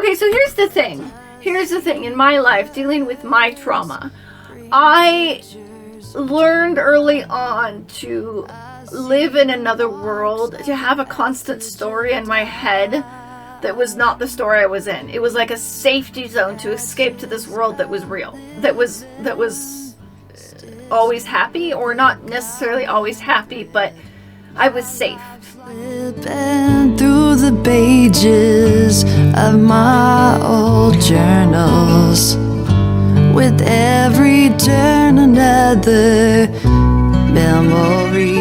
Okay, so here's the thing. Here's the thing. In my life, dealing with my trauma, I learned early on to live in another world, to have a constant story in my head that was not the story I was in. It was like a safety zone to escape to this world that was real, that was always happy, or not necessarily always happy, but I was safe. Flipping through the pages of my old journals, with every turn another memory.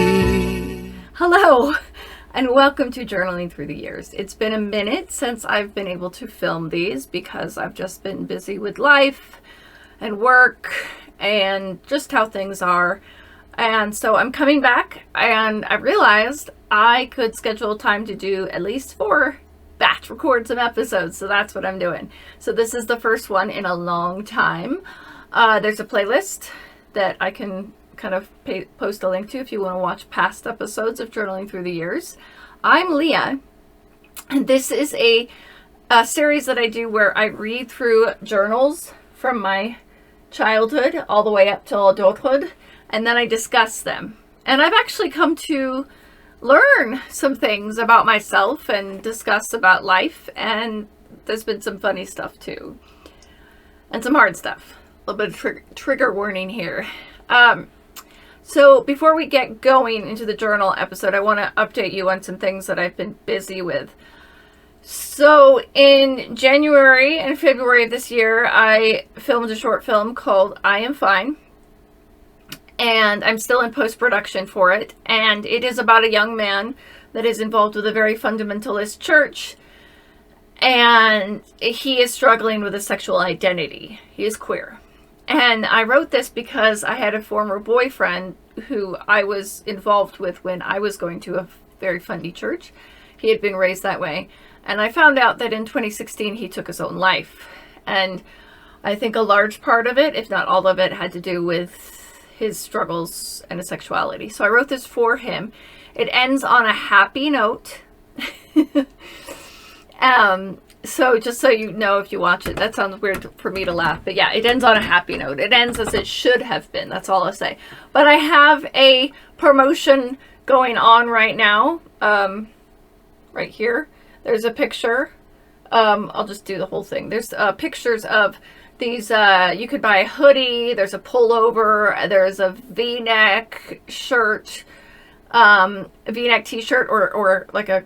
Hello, and welcome to Journaling Through the Years. It's been a minute since I've been able to film these because I've just been busy with life and work and just how things are. And so I'm coming back, and I realized I could schedule time to do at least 4 batch record some episodes. So that's what I'm doing. So this is the first one in a long time. There's a playlist that I can kind of post a link to if you want to watch past episodes of Journaling Through the Years. I'm Leah, and this is a series that I do where I read through journals from my childhood all the way up till adulthood, and then I discuss them. And I've actually come to learn some things about myself and discuss about life, and there's been some funny stuff too, and some hard stuff. A little bit of trigger warning here. So before we get going into the journal episode, I want to update you on some things that I've been busy with. So in January and February of this year, I filmed a short film called I Am Fine, and I'm still in post-production for it. And it is about a young man that is involved with a very fundamentalist church, and he is struggling with his sexual identity. He is queer. And I wrote this because I had a former boyfriend who I was involved with when I was going to a very funny church. He had been raised that way. And I found out that in 2016 he took his own life. And I think a large part of it, if not all of it, had to do with his struggles and his sexuality. So I wrote this for him. It ends on a happy note. So just so you know, if you watch it, that sounds weird for me to laugh, but yeah, it ends on a happy note. It ends as it should have been. That's all I'll say. But I have a promotion going on right now. Right here, there's a picture. I'll just do the whole thing. There's pictures of these. You could buy a hoodie. There's a pullover. There's a V-neck shirt, a V-neck t-shirt, or like a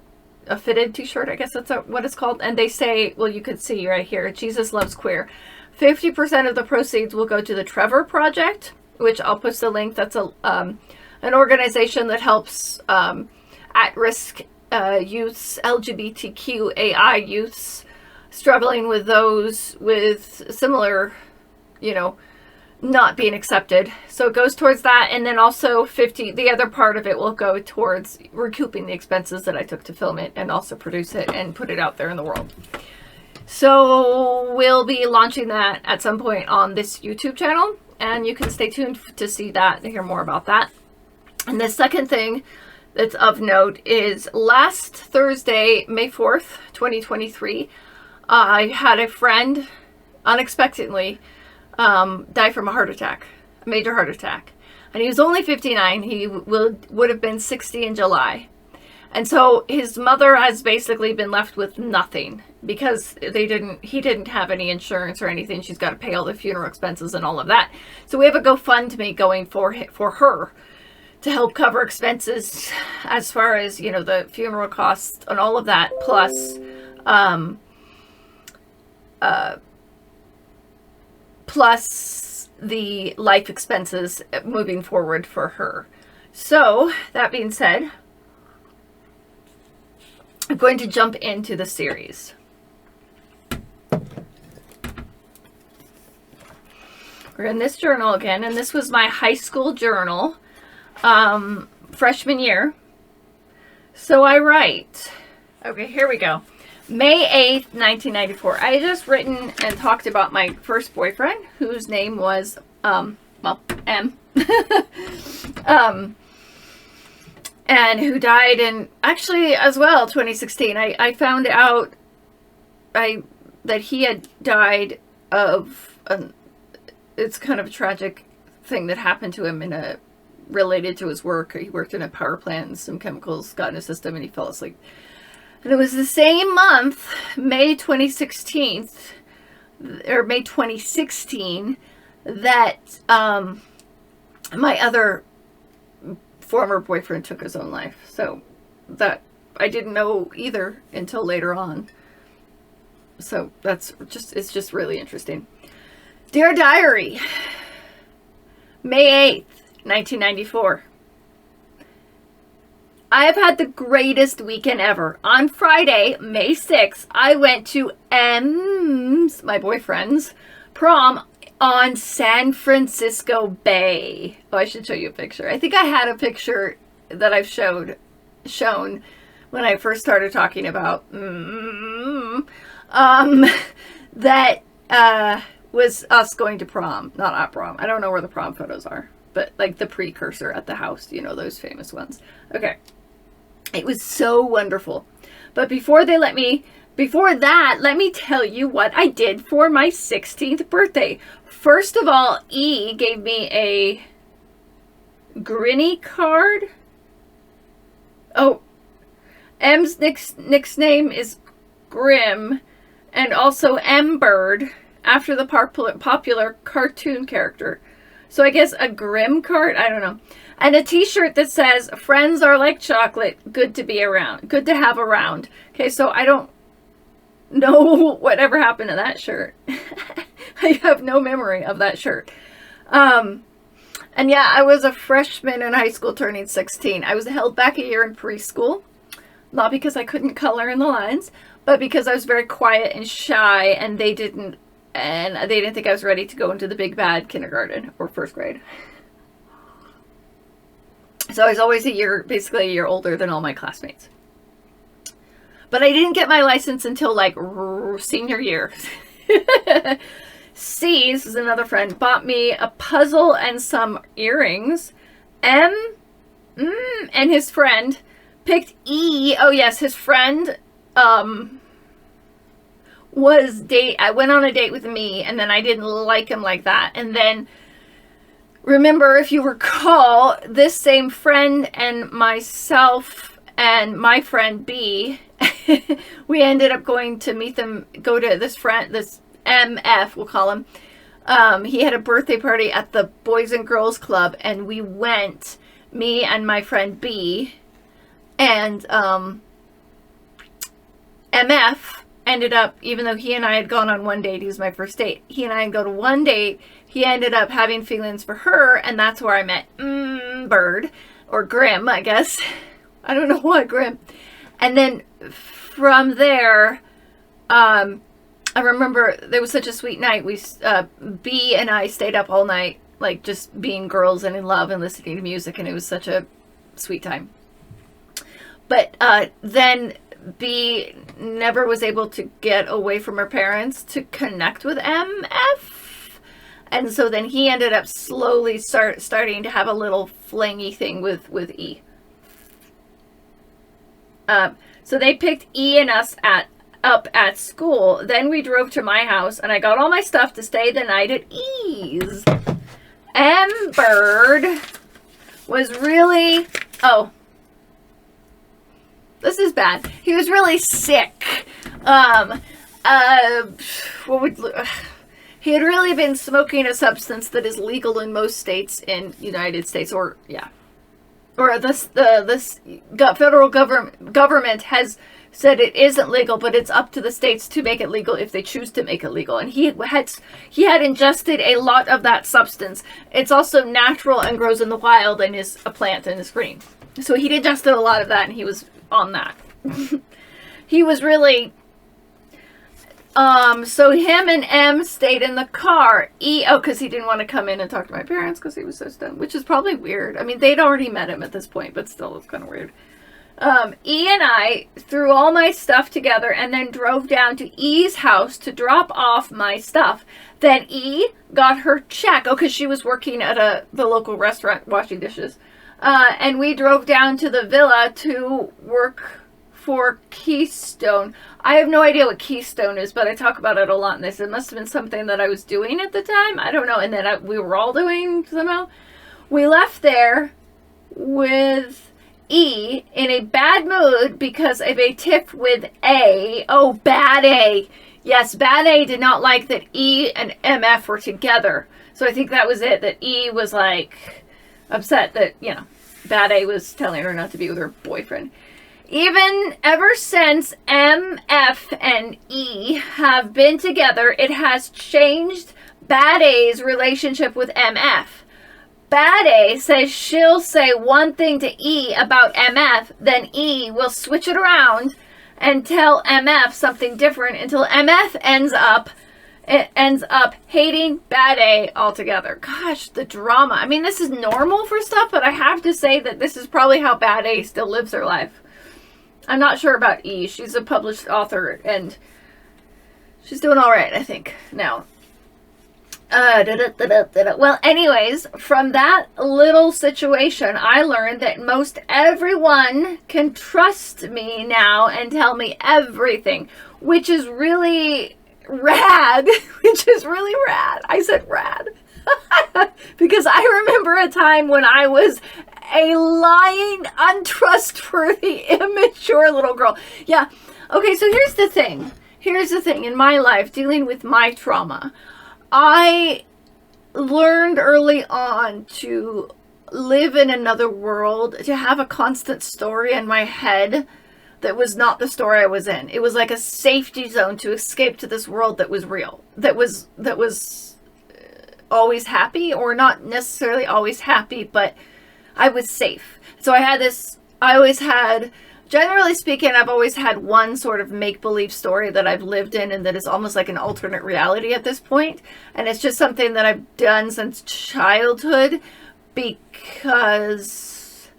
fitted t-shirt, I guess that's what it's called. And they say, well, you could see right here, Jesus Loves Queer. 50% of the proceeds will go to the Trevor Project, which I'll post the link. That's an organization that helps at-risk youths, LGBTQAI youths, struggling with those with similar, not being accepted. So it goes towards that, and then also the other part of it will go towards recouping the expenses that I took to film it and also produce it and put it out there in the world. So we'll be launching that at some point on this YouTube channel, and you can stay tuned to see that, to hear more about that. And the second thing that's of note is last Thursday, May 4th, 2023, I had a friend unexpectedly died from a heart attack, a major heart attack. And he was only 59. He would have been 60 in July. And so his mother has basically been left with nothing because he didn't have any insurance or anything. She's got to pay all the funeral expenses and all of that. So we have a GoFundMe going for her to help cover expenses as far as, the funeral costs and all of that, plus the life expenses moving forward for her. So, that being said, I'm going to jump into the series. We're in this journal again, and this was my high school journal, freshman year. So I write, okay, here we go. May 8th, 1994. I had just written and talked about my first boyfriend, whose name was, M. And who died in, actually, as well, 2016. I found out, I that he had died of it's kind of a tragic thing that happened to him related to his work. He worked in a power plant and some chemicals got in his system and he fell asleep. And it was the same month, May 2016, that my other former boyfriend took his own life. So that I didn't know either until later on. So it's just really interesting. Dear Diary, May 8th, 1994. I have had the greatest weekend ever. On Friday, May 6th, I went to M's, my boyfriend's, prom on San Francisco Bay. Oh, I should show you a picture. I think I had a picture that I've shown when I first started talking about that was us going to prom. Not at prom. I don't know where the prom photos are, but like the precursor at the house, you know, those famous ones. Okay. It was so wonderful. But before that, let me tell you what I did for my 16th birthday. First of all, E gave me a Grinny card. Oh, M's nickname is Grim, and also M-Bird, after the popular cartoon character. So I guess a Grim card? I don't know. And a t-shirt that says, friends are like chocolate, good to be around, good to have around. Okay, so I don't know whatever happened to that shirt. I have no memory of that shirt. And yeah, I was a freshman in high school turning 16. I was held back a year in preschool. Not because I couldn't color in the lines, but because I was very quiet and shy, and they didn't think I was ready to go into the big bad kindergarten or first grade. So I was always basically a year older than all my classmates. But I didn't get my license until like senior year. C, this is another friend, bought me a puzzle and some earrings. M and his friend picked E. Oh yes, his friend I went on a date with me, and then I didn't like him like that. And then, remember, if you recall, this same friend and myself and my friend B, we ended up going to go to this friend, this MF, we'll call him. He had a birthday party at the Boys and Girls Club, and we went, me and my friend B, and MF ended up, even though he and I had gone on one date, he was my first date, he and I had gone to one date, he ended up having feelings for her, and that's where I met Bird, or Grim, I guess. I don't know what, Grim. And then from there, I remember there was such a sweet night. B and I stayed up all night, like just being girls and in love and listening to music, and it was such a sweet time. But then B never was able to get away from her parents to connect with MF. And so then he ended up slowly starting to have a little flingy thing with E. So they picked E and us up at school. Then we drove to my house, and I got all my stuff to stay the night at E's. M-Bird was really... Oh. This is bad. He was really sick. He had really been smoking a substance that is legal in most states in United States, or this federal government has said it isn't legal, but it's up to the states to make it legal if they choose to make it legal. And he had ingested a lot of that substance. It's also natural and grows in the wild and is a plant and is green. So he'd ingested a lot of that, and he was on that. He was really... So him and M stayed in the car. Because he didn't want to come in and talk to my parents because he was so stoned, which is probably weird. I mean, they'd already met him at this point, but still, it's kind of weird. E and I threw all my stuff together and then drove down to E's house to drop off my stuff. Then E got her check. Oh, because she was working at the local restaurant washing dishes. And we drove down to the villa to work for Keystone. I have no idea what Keystone is, but I talk about it a lot in this. It must have been something that I was doing at the time. I don't know. And then we were all doing somehow. We left there with E in a bad mood because of a tiff with A. Oh, bad A. Yes, bad A did not like that E and MF were together. So I think that was it, that E was like upset that, you know, bad A was telling her not to be with her boyfriend. Even ever since MF and E have been together, it has changed bad A's relationship with MF. Bad A says she'll say one thing to E about MF, then E will switch it around and tell MF something different until MF ends up hating bad A altogether. Gosh, the drama. I mean, this is normal for stuff, but I have to say that this is probably how bad A still lives her life. I'm not sure about E. She's a published author, and she's doing all right, I think, now. Well, anyways, from that little situation, I learned that most everyone can trust me now and tell me everything, which is really rad. I said rad. Because I remember a time when I was a lying, untrustworthy, immature little girl. Yeah. Okay, so here's the thing. In my life, dealing with my trauma. I learned early on to live in another world, to have a constant story in my head that was not the story I was in. It was like a safety zone to escape to this world that was real, that was always happy, or not necessarily always happy, but I was safe. So generally speaking, I've always had one sort of make-believe story that I've lived in, and that is almost like an alternate reality at this point. And it's just something that I've done since childhood because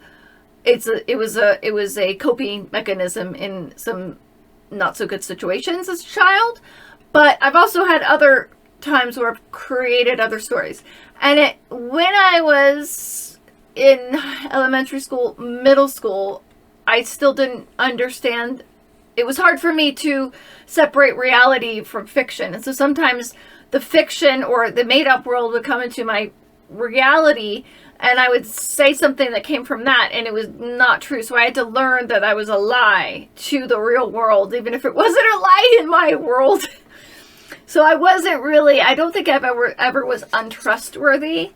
it was a coping mechanism in some not so good situations as a child. But I've also had other times where I've created other stories. And when I was in elementary school, middle school, I still didn't understand. It was hard for me to separate reality from fiction. And so sometimes the fiction or the made-up world would come into my reality, and I would say something that came from that, and it was not true. So I had to learn that I was a lie to the real world, even if it wasn't a lie in my world. So I don't think I've ever was untrustworthy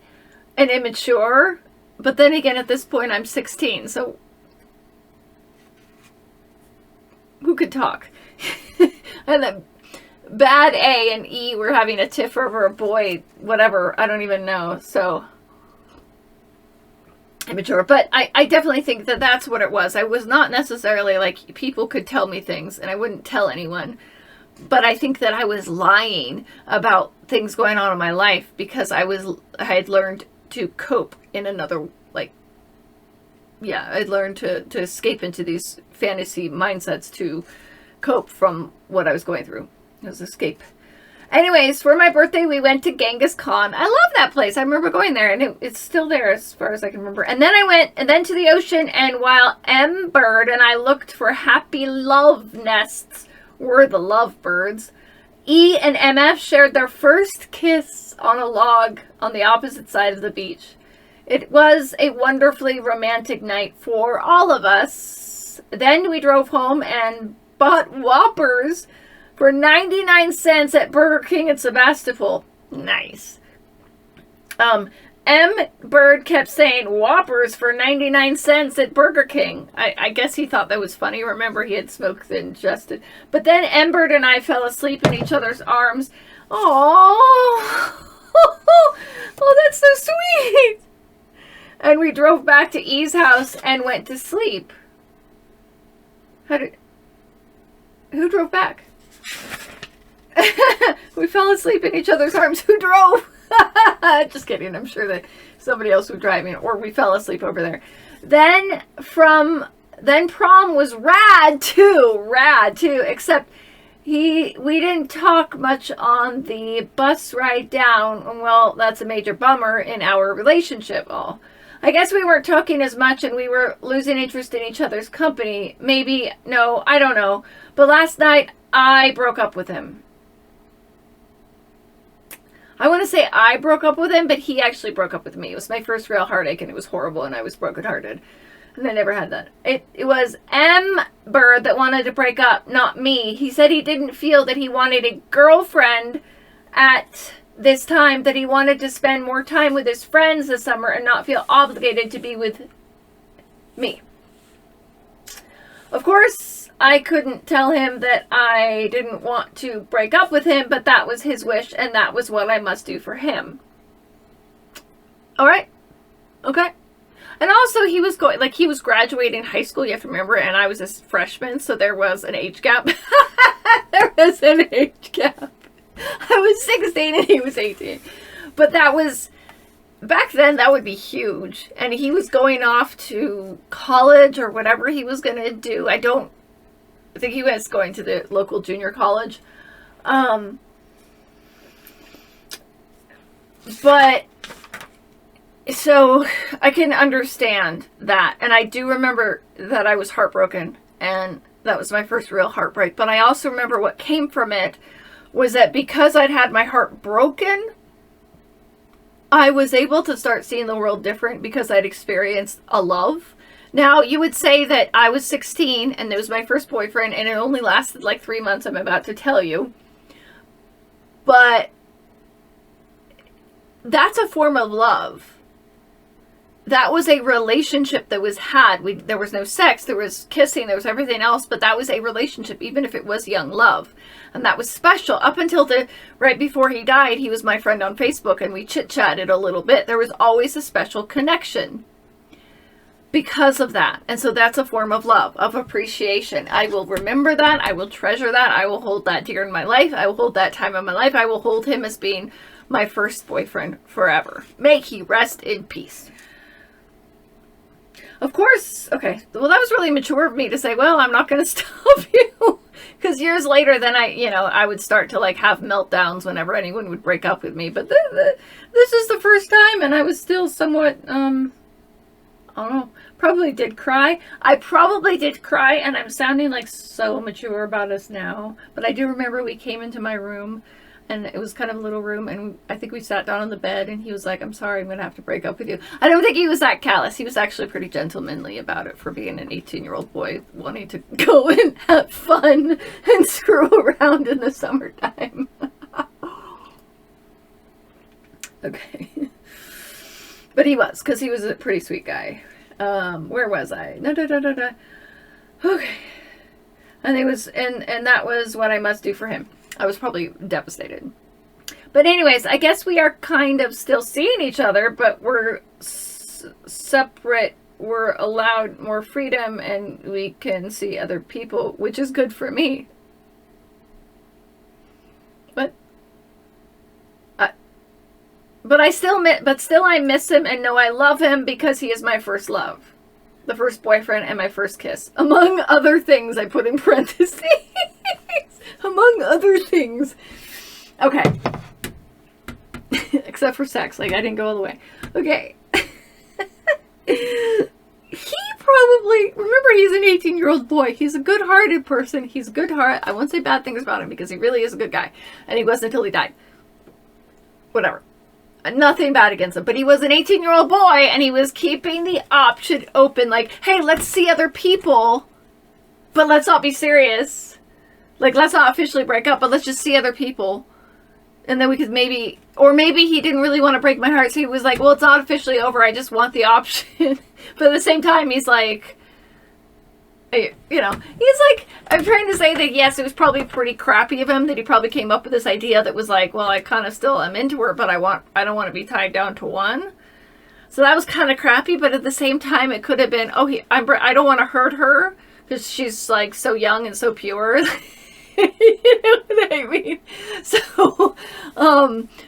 and immature. But then again, at this point, I'm 16, so who could talk? And then bad A and E were having a tiff over a boy, whatever, I don't even know, so immature. But I definitely think that that's what it was. I was not necessarily like, people could tell me things and I wouldn't tell anyone. But I think that I was lying about things going on in my life because I had learned to cope in another, I'd learned to escape into these fantasy mindsets to cope from what I was going through. It was escape. Anyways, for my birthday, we went to Genghis Khan. I love that place. I remember going there, and it's still there as far as I can remember. And then I went to the ocean, and while M Bird and I looked for happy love nests, were the lovebirds, E and MF shared their first kiss on a log on the opposite side of the beach. It was a wonderfully romantic night for all of us. Then we drove home and bought Whoppers for 99 cents at Burger King in Sebastopol. Nice. M Bird kept saying Whoppers for 99 cents at Burger King. I guess he thought that was funny. Remember, he had smoked and ingested. But then M Bird and I fell asleep in each other's arms. Oh, oh, that's so sweet. And we drove back to E's house and went to sleep. Who drove back? We fell asleep in each other's arms. Who drove? Just kidding. I'm sure that somebody else was driving, or we fell asleep over there. Then prom was rad too, except we didn't talk much on the bus ride down. Well, that's a major bummer in our relationship. I guess we weren't talking as much and we were losing interest in each other's company. Maybe, no, I don't know. But last night, I broke up with him. I want to say I broke up with him, but he actually broke up with me. It was my first real heartache, and it was horrible, and I was brokenhearted. And I never had that. It was Amber that wanted to break up, not me. He said he didn't feel that he wanted a girlfriend at this time, that he wanted to spend more time with his friends this summer and not feel obligated to be with me. Of course, I couldn't tell him that I didn't want to break up with him, but that was his wish, and that was what I must do for him. All right. Okay. And also, he was he was graduating high school, you have to remember, and I was a freshman, so there was an age gap. There was an age gap. I was 16 and he was 18. But that was, back then, that would be huge. And he was going off to college or whatever he was going to do. I think he was going to the local junior college. But, so I can understand that. And I do remember that I was heartbroken. And that was my first real heartbreak. But I also remember what came from it was that because I'd had my heart broken, I was able to start seeing the world different because I'd experienced a love. Now, you would say that I was 16 and it was my first boyfriend and it only lasted like 3 months, I'm about to tell you. But that's a form of love. That was a relationship that was had. There was no sex, there was kissing, there was everything else, but that was a relationship, even if it was young love. And that was special. Up until right before he died, he was my friend on Facebook and we chit-chatted a little bit. There was always a special connection because of that. And so that's a form of love, of appreciation. I will remember that. I will treasure that. I will hold that dear in my life. I will hold that time in my life. I will hold him as being my first boyfriend forever. May he rest in peace. Of course, okay, well, that was really mature of me to say, well, I'm not going to stop you. Because years later, then I would start to have meltdowns whenever anyone would break up with me. But this is the first time, and I was still somewhat, I don't know, probably did cry. I probably did cry, and I'm sounding so mature about us now. But I do remember we came into my room, and it was kind of a little room, and I think we sat down on the bed, and he was like, I'm sorry, I'm going to have to break up with you. I don't think he was that callous. He was actually pretty gentlemanly about it for being an 18-year-old boy wanting to go and have fun and screw around in the summertime. Okay. But he was, because he was a pretty sweet guy. Where was I? Okay. And it was, and that was what I must do for him. I was probably devastated. But anyways, I guess we are kind of still seeing each other, but we're separate. We're allowed more freedom and we can see other people, which is good for me. But still I miss him and know I love him because he is my first love. The first boyfriend and my first kiss. Among other things, I put in parentheses. Among other things. Okay. Except for sex. I didn't go all the way. Okay. He probably... Remember, he's an 18-year-old boy. He's a good-hearted person. He's a good heart. I won't say bad things about him because he really is a good guy. And he wasn't until he died. Whatever. Nothing bad against him. But he was an 18-year-old boy and he was keeping the option open. Hey, let's see other people. But let's not be serious. Let's not officially break up, but let's just see other people. And then we could maybe... Or maybe he didn't really want to break my heart, so he was like, well, it's not officially over, I just want the option. But at the same time, he's like... he's like... I'm trying to say that, yes, it was probably pretty crappy of him that he probably came up with this idea that was like, well, I kind of still am into her, but I don't want to be tied down to one. So that was kind of crappy, but at the same time, it could have been, I don't want to hurt her, because she's, so young and so pure. You know what I mean?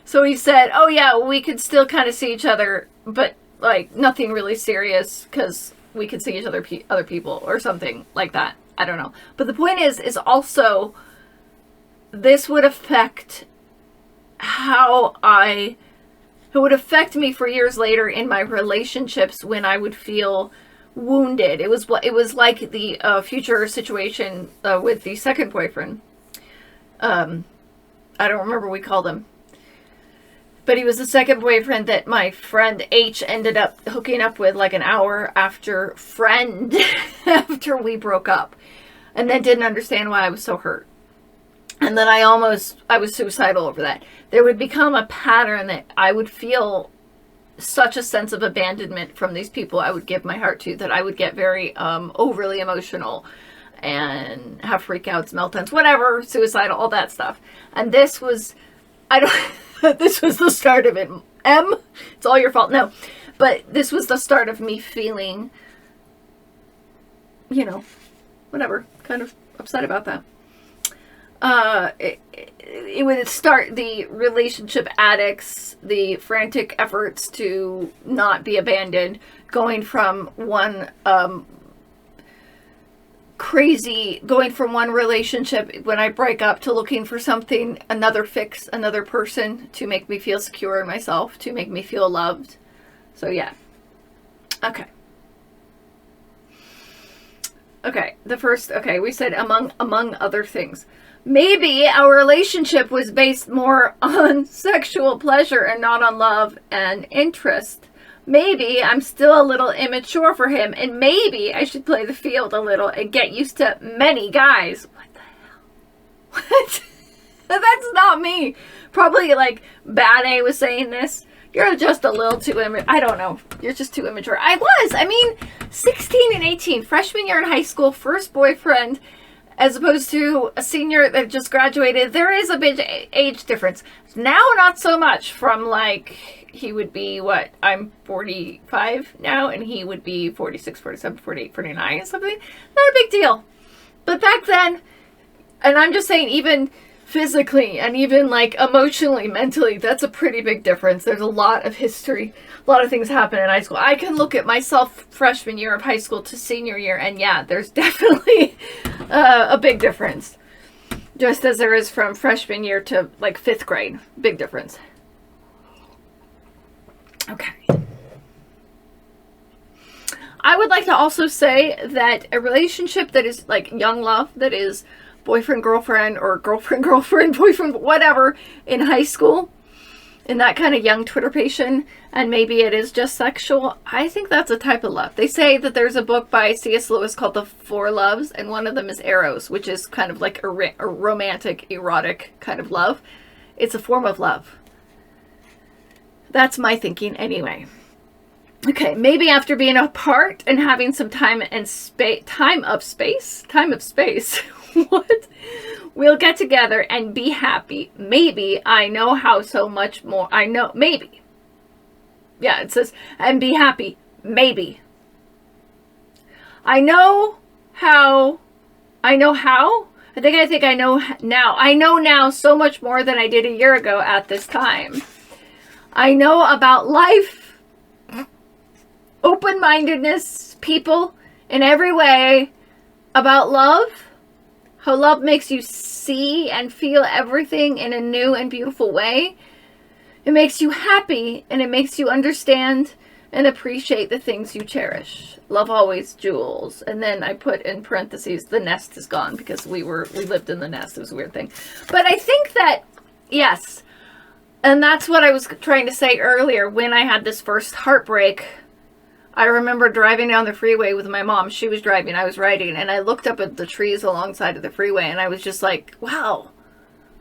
So he said, oh yeah, we could still kind of see each other, but nothing really serious because we could see each other, other people or something like that. I don't know. But the point is also this would affect how I It would affect me for years later in my relationships when I would feel wounded. It was like the future situation with the second boyfriend. I don't remember what we called him. But he was the second boyfriend that my friend H ended up hooking up with like an hour after we broke up. And then didn't understand why I was so hurt. And then I was suicidal over that. There would become a pattern that I would feel such a sense of abandonment from these people I would give my heart to, that I would get very overly emotional and have freakouts, meltdowns, whatever, suicidal, all that stuff. And this was, this was the start of it. It's all your fault. No, but this was the start of me feeling, whatever, kind of upset about that. It would start the relationship addicts, the frantic efforts to not be abandoned, going from one relationship when I break up to looking for something, another fix, another person to make me feel secure in myself, to make me feel loved. So yeah. Okay. We said among other things. Maybe our relationship was based more on sexual pleasure and not on love and interest. Maybe I'm still a little immature for him, and maybe I should play the field a little and get used to many guys. What the hell? What? That's not me. Probably like Bad A was saying this. You're just a little too immature. I don't know. You're just too immature. I mean, 16 and 18, freshman year in high school, first boyfriend, as opposed to a senior that just graduated. There is a big age difference. Now, not so much. From like, he would be I'm 45 now, and he would be 46, 47, 48, 49, something. Not a big deal. But back then, and I'm just saying, even physically and even like emotionally, mentally, that's a pretty big difference. There's a lot of history, a lot of things happen in high school. I can look at myself freshman year of high school to senior year, and yeah, there's definitely a big difference. Just as there is from freshman year to like 5th grade. Big difference. Okay. I would like to also say that a relationship that is like young love, that is boyfriend, girlfriend, or girlfriend, boyfriend, whatever, in high school, in that kind of young twitterpation, and maybe it is just sexual, I think that's a type of love. They say that there's a book by C.S. Lewis called The Four Loves, and one of them is Eros, which is kind of like a romantic, erotic kind of love. It's a form of love. That's my thinking anyway. Okay, maybe after being apart and having some time of space, what? We'll get together and be happy. Maybe I know how so much more. Maybe. Yeah, it says, and be happy. Maybe. I know how. I think I know now. I know now so much more than I did a year ago at this time. I know about life, open-mindedness, people in every way, about love, how love makes you see and feel everything in a new and beautiful way. It makes you happy, and it makes you understand and appreciate the things you cherish. Love always, Jules. And then I put in parentheses, the nest is gone, because we lived in the nest. It was a weird thing. But I think that, yes, and that's what I was trying to say earlier. When I had this first heartbreak, I remember driving down the freeway with my mom. She was driving, I was riding, and I looked up at the trees alongside of the freeway, and I was just like, wow,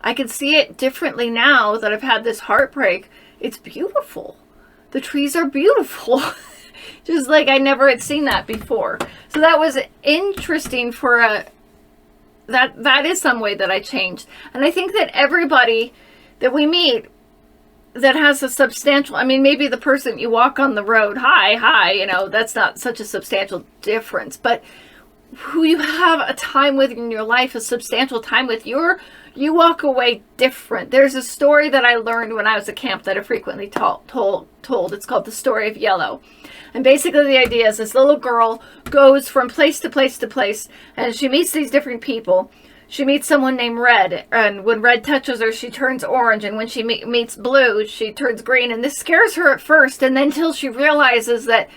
I can see it differently now that I've had this heartbreak. It's beautiful. The trees are beautiful. Just like I never had seen that before. So that was interesting for that is some way that I changed. And I think that everybody that we meet that has a substantial, maybe the person you walk on the road, hi, that's not such a substantial difference, but who you have a time with in your life, a substantial time with, you walk away different. There's a story that I learned when I was at camp that I frequently told. It's called The Story of Yellow. And basically the idea is this little girl goes from place to place to place, and she meets these different people. she meets someone named Red, and when Red touches her, she turns orange, and when she meets Blue, she turns green, and this scares her at first, and then until she realizes that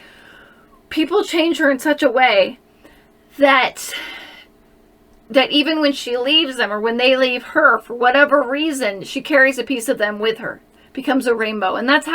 people change her in such a way that even when she leaves them, or when they leave her, for whatever reason, she carries a piece of them with her, becomes a rainbow. And that's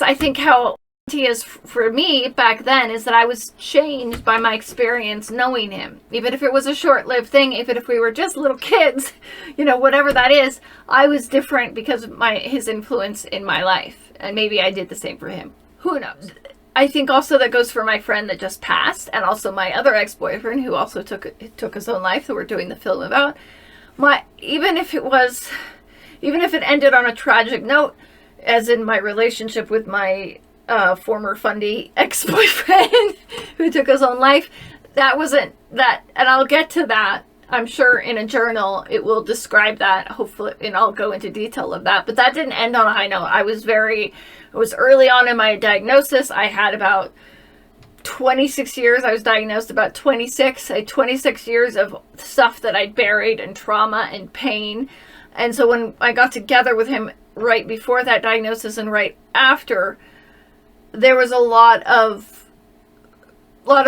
I think how he is for me back then, is that I was changed by my experience knowing him. Even if it was a short-lived thing, even if we were just little kids, whatever that is, I was different because of his influence in my life. And maybe I did the same for him. Who knows? I think also that goes for my friend that just passed, and also my other ex-boyfriend who also took his own life, that we're doing the film about. Even if it ended on a tragic note, as in my relationship with my former fundy ex-boyfriend who took his own life, that wasn't that, and I'll get to that. I'm sure in a journal it will describe that, hopefully, and I'll go into detail of that. But that didn't end on a high note. It was early on in my diagnosis. I had about 26 years. I was diagnosed about 26. I had 26 years of stuff that I'd buried, and trauma and pain. And so when I got together with him right before that diagnosis and right after, there was a lot of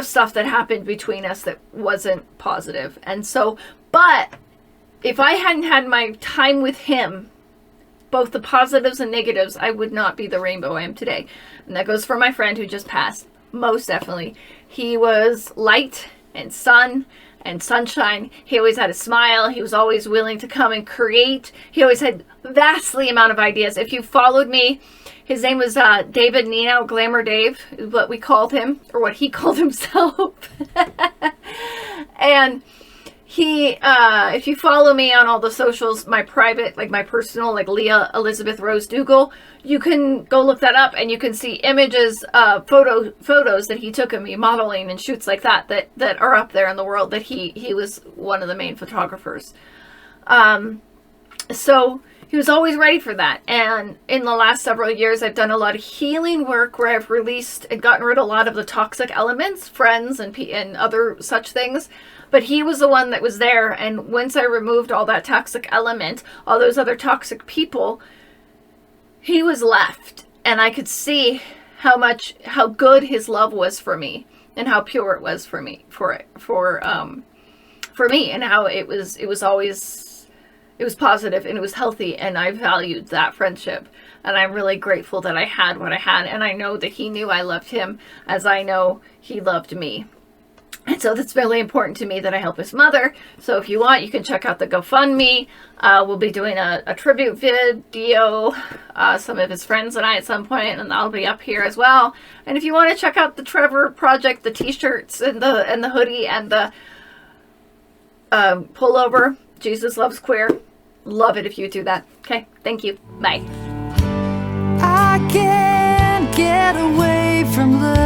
stuff that happened between us that wasn't positive. And so, but if I hadn't had my time with him, both the positives and negatives, I would not be the rainbow I am today. And that goes for my friend who just passed. Most definitely. He was light and sun and sunshine. He always had a smile. He was always willing to come and create. He always had vastly amount of ideas. If you followed me, his name was David Nino, Glamour Dave, is what we called him, or what he called himself. And he, if you follow me on all the socials, my private, like my personal, like Leah Elizabeth Rose Dougal, you can go look that up, and you can see images, photos that he took of me modeling and shoots like that are up there in the world, that he was one of the main photographers. So he was always ready for that. And in the last several years, I've done a lot of healing work where I've released and gotten rid of a lot of the toxic elements, friends and other such things. But he was the one that was there. And once I removed all that toxic element, all those other toxic he was left. And I could see how good his love was for me, and how pure it was for me, for me, and how it was always, it was positive and it was healthy, and I valued that friendship. And I'm really grateful that I had what I had, and I know that he knew I loved him as I know he loved me. And so that's really important to me that I help his mother. So if you want, you can check out the GoFundMe. We'll be doing a tribute video, some of his friends and I at some point, and that'll be up here as well. And if you want to check out the Trevor Project, the t-shirts and the hoodie and the pullover, Jesus Loves Queer, love it if you do that. Okay, thank you. Bye. I can't get away from the